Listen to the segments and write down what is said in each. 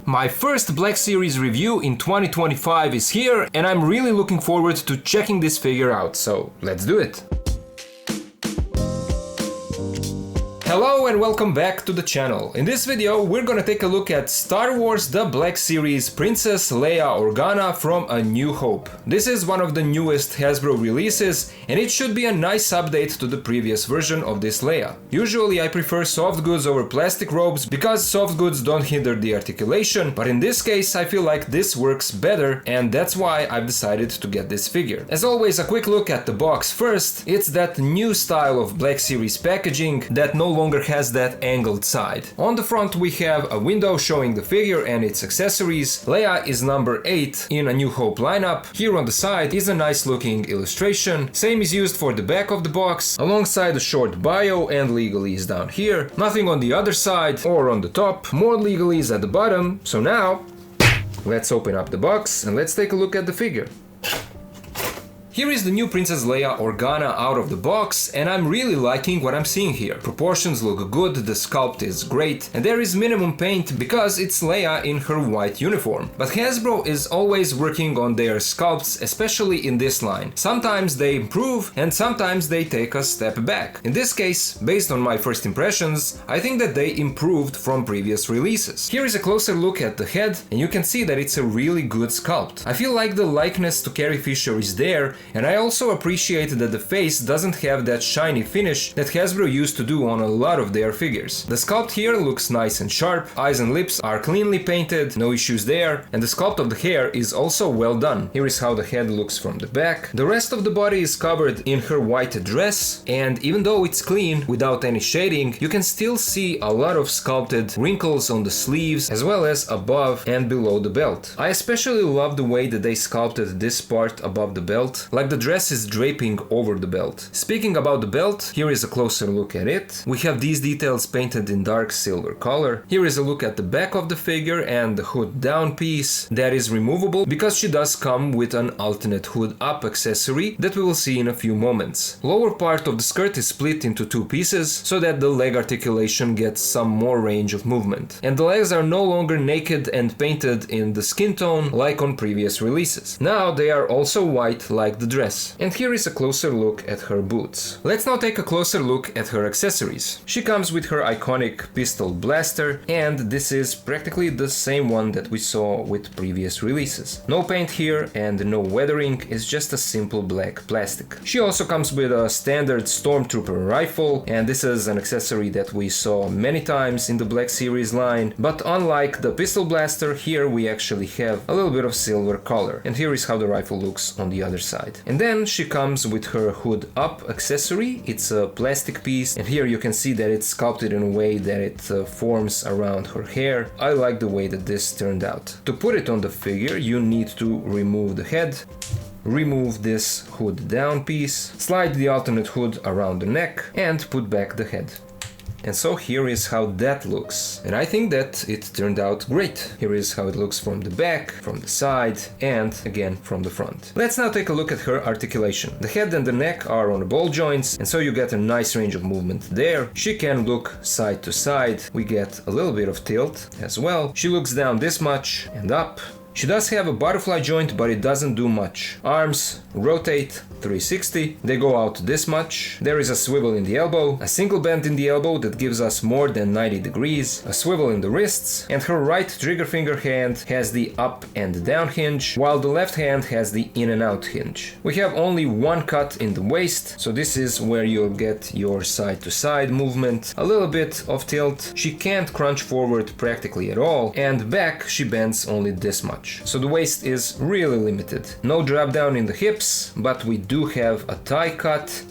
My first Black Series review in 2025 is here, and I'm really looking forward to checking this figure out, so let's do it! Hello and welcome back to the channel. In this video we're gonna take a look at Star Wars The Black Series Princess Leia Organa from A New Hope. This is one of the newest Hasbro releases and it should be a nice update to the previous version of this Leia. Usually I prefer soft goods over plastic robes because soft goods don't hinder the articulation, but in this case I feel like this works better and that's why I've decided to get this figure. As always, a quick look at the box first. It's that new style of Black Series packaging that no longer has that angled side. On the front we have a window showing the figure and its accessories. Leia is number 8 in A New Hope lineup. Here on the side is a nice looking illustration. Same is used for the back of the box, alongside a short bio and legalese down here. Nothing on the other side or on the top. More legalese at the bottom. So now, let's open up the box and let's take a look at the figure. Here is the new Princess Leia Organa out of the box, and I'm really liking what I'm seeing here. Proportions look good, the sculpt is great, and there is minimum paint because it's Leia in her white uniform. But Hasbro is always working on their sculpts, especially in this line. Sometimes they improve, and sometimes they take a step back. In this case, based on my first impressions, I think that they improved from previous releases. Here is a closer look at the head, and you can see that it's a really good sculpt. I feel like the likeness to Carrie Fisher is there, and I also appreciate that the face doesn't have that shiny finish that Hasbro used to do on a lot of their figures. The sculpt here looks nice and sharp, eyes and lips are cleanly painted, no issues there, and the sculpt of the hair is also well done. Here is how the head looks from the back. The rest of the body is covered in her white dress, and even though it's clean, without any shading, you can still see a lot of sculpted wrinkles on the sleeves, as well as above and below the belt. I especially love the way that they sculpted this part above the belt, like the dress is draping over the belt. Speaking about the belt, here is a closer look at it. We have these details painted in dark silver color. Here is a look at the back of the figure and the hood down piece that is removable because she does come with an alternate hood up accessory that we will see in a few moments. Lower part of the skirt is split into two pieces so that the leg articulation gets some more range of movement. And the legs are no longer naked and painted in the skin tone like on previous releases. Now they are also white like the dress. And here is a closer look at her boots. Let's now take a closer look at her accessories. She comes with her iconic pistol blaster, and this is practically the same one that we saw with previous releases. No paint here and no weathering, it's just a simple black plastic. She also comes with a standard Stormtrooper rifle, and this is an accessory that we saw many times in the Black Series line, but unlike the pistol blaster, here we actually have a little bit of silver color. And here is how the rifle looks on the other side. And then she comes with her hood up accessory. It's a plastic piece, and here you can see that it's sculpted in a way that it forms around her hair. I like the way that this turned out. To put it on the figure, you need to remove the head, remove this hood down piece, slide the alternate hood around the neck, and put back the head. And so here is how that looks, and I think that it turned out great. Here is how it looks from the back, from the side, and again from the front. Let's now take a look at her articulation. The head and the neck are on ball joints, and so you get a nice range of movement there. She can look side to side. We get a little bit of tilt as well. She looks down this much and up. She does have a butterfly joint, but it doesn't do much. Arms rotate 360, they go out this much. There is a swivel in the elbow, a single bend in the elbow that gives us more than 90 degrees, a swivel in the wrists, and her right trigger finger hand has the up and down hinge, while the left hand has the in and out hinge. We have only one cut in the waist, so this is where you'll get your side to side movement, a little bit of tilt. She can't crunch forward practically at all, and back she bends only this much. So the waist is really limited. No drop down in the hips, but we do have a tie cut.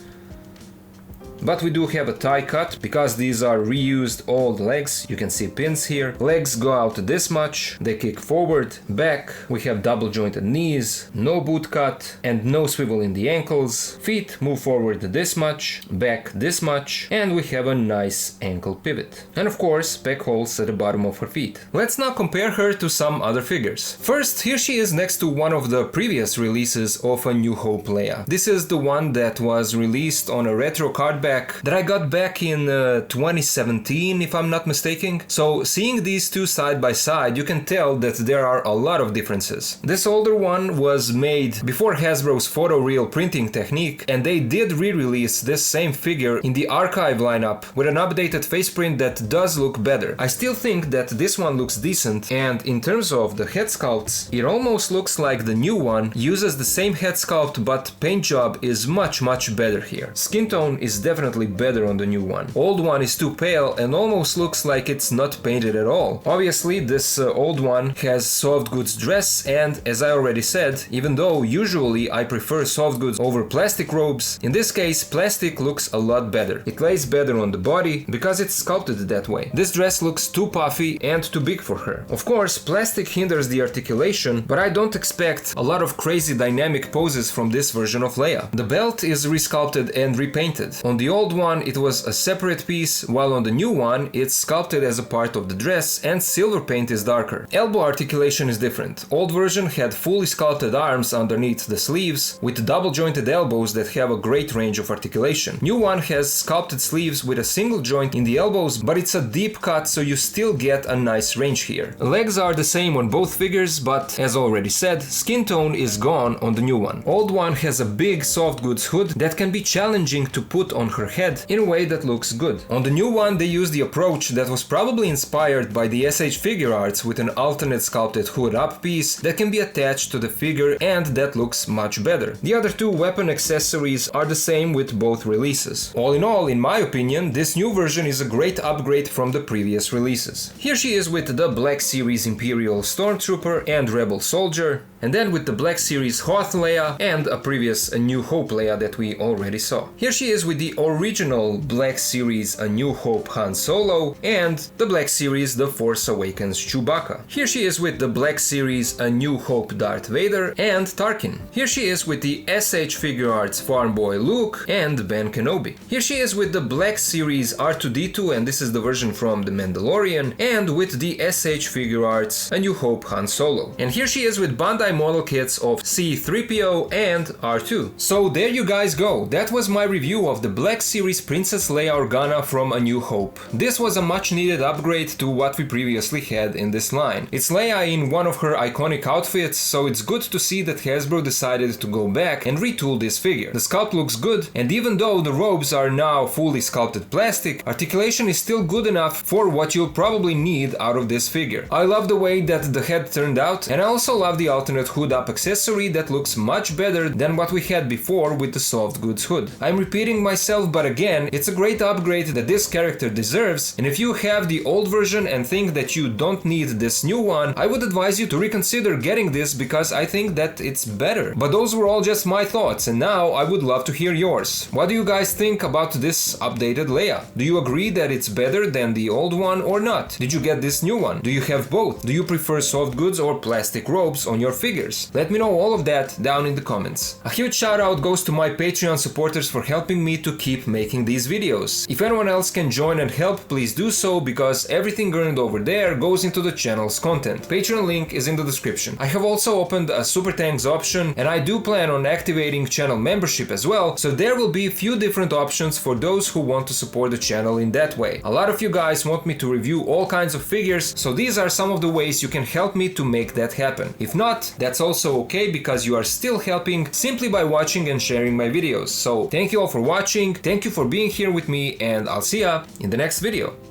Because these are reused old legs. You can see pins here. Legs go out this much, they kick forward, back. We have double jointed knees, no boot cut, and no swivel in the ankles. Feet move forward this much, back this much, and we have a nice ankle pivot. And of course, peg holes at the bottom of her feet. Let's now compare her to some other figures. First, here she is next to one of the previous releases of A New Hope Leia. This is the one that was released on a retro card back pack that I got back in 2017, if I'm not mistaken. So seeing these two side by side, you can tell that there are a lot of differences. This older one was made before Hasbro's photoreal printing technique, and they did re-release this same figure in the archive lineup with an updated face print that does look better. I still think that this one looks decent, and in terms of the head sculpts, it almost looks like the new one uses the same head sculpt, but paint job is much better here. Skin tone is definitely better on the new one. Old one is too pale and almost looks like it's not painted at all. Obviously this old one has soft goods dress, and as I already said, even though usually I prefer soft goods over plastic robes, in this case plastic looks a lot better. It lays better on the body because it's sculpted that way. This dress looks too puffy and too big for her. Of course, plastic hinders the articulation, but I don't expect a lot of crazy dynamic poses from this version of Leia. The belt is resculpted and repainted. On the old one it was a separate piece, while on the new one it's sculpted as a part of the dress and silver paint is darker. Elbow articulation is different. Old version had fully sculpted arms underneath the sleeves with double jointed elbows that have a great range of articulation. New one has sculpted sleeves with a single joint in the elbows, but it's a deep cut, so you still get a nice range here. Legs are the same on both figures, but as already said, skin tone is gone on the new one. Old one has a big soft goods hood that can be challenging to put on her head in a way that looks good. On the new one they use the approach that was probably inspired by the SH figure arts with an alternate sculpted hood up piece that can be attached to the figure, and that looks much better. The other two weapon accessories are the same with both releases. All in my opinion, this new version is a great upgrade from the previous releases. Here she is with the Black Series Imperial Stormtrooper and Rebel Soldier, and then with the Black Series Hoth Leia and a New Hope Leia that we already saw. Here she is with the original Black Series A New Hope Han Solo and the Black Series The Force Awakens Chewbacca. Here she is with the Black Series A New Hope Darth Vader and Tarkin. Here she is with the SH Figure Arts Farm Boy Luke and Ben Kenobi. Here she is with the Black Series R2-D2, and this is the version from The Mandalorian, and with the SH Figure Arts A New Hope Han Solo. And here she is with Bandai model kits of C-3PO and R2. So there you guys go. That was my review of the Black Series Princess Leia Organa from A New Hope. This was a much needed upgrade to what we previously had in this line. It's Leia in one of her iconic outfits, so it's good to see that Hasbro decided to go back and retool this figure. The sculpt looks good, and even though the robes are now fully sculpted plastic, articulation is still good enough for what you'll probably need out of this figure. I love the way that the head turned out, and I also love the alternate hood up accessory that looks much better than what we had before with the soft goods hood. I'm repeating myself, but again, it's a great upgrade that this character deserves, and if you have the old version and think that you don't need this new one, I would advise you to reconsider getting this because I think that it's better. But those were all just my thoughts, and now I would love to hear yours. What do you guys think about this updated Leia? Do you agree that it's better than the old one or not? Did you get this new one? Do you have both? Do you prefer soft goods or plastic robes on your figures? Let me know all of that down in the comments. A huge shout out goes to my Patreon supporters for helping me to keep making these videos. If anyone else can join and help, please do so, because everything earned over there goes into the channel's content. Patreon link is in the description. I have also opened a Super Thanks option, and I do plan on activating channel membership as well, so there will be a few different options for those who want to support the channel in that way. A lot of you guys want me to review all kinds of figures, so these are some of the ways you can help me to make that happen. If not, that's also okay, because you are still helping simply by watching and sharing my videos. So thank you all for watching, thank you for being here with me, and I'll see ya in the next video.